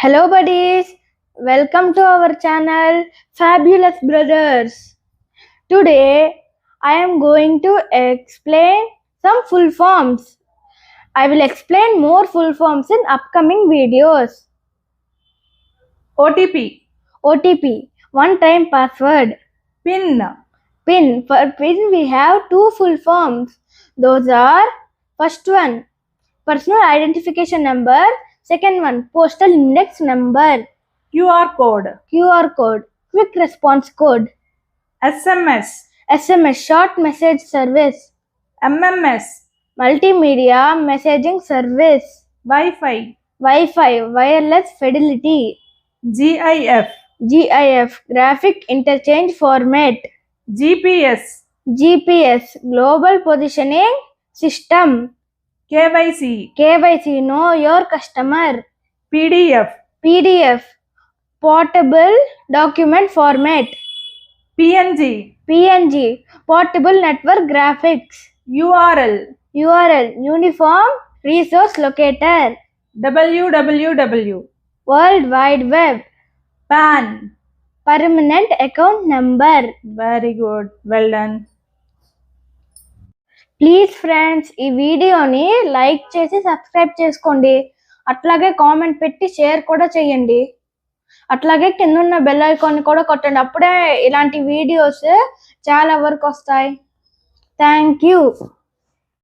Hello buddies, welcome to our channel Fabulous Brothers. Today I am going to explain some full forms. I will explain more full forms in upcoming videos. OTP, one time password. PIN. For PIN we have two full forms. Those are, first one, personal identification number. Second one, postal index number. QR code, quick response code. SMS, short message service. MMS, multimedia messaging service. Wi-Fi, wireless fidelity. GIF, graphic interchange format. GPS, global positioning system. KYC, know your customer. PDF, portable document format. PNG, portable network graphics. URL, uniform resource locator. WWW, World Wide Web. PAN. Permanent account number. Very good, well done. Please friends, ఈ వీడియోని like చేసి subscribe చేసుకోండి. అట్లాగే comment పెట్టి share కూడా చేయండి. అట్లాగే కింద ఉన్న బెల్ ఐకాన్ కూడా కొట్టండి. అప్పుడే ఇలాంటి వీడియోస్ చాలా వరకు వస్తాయి. Thank you.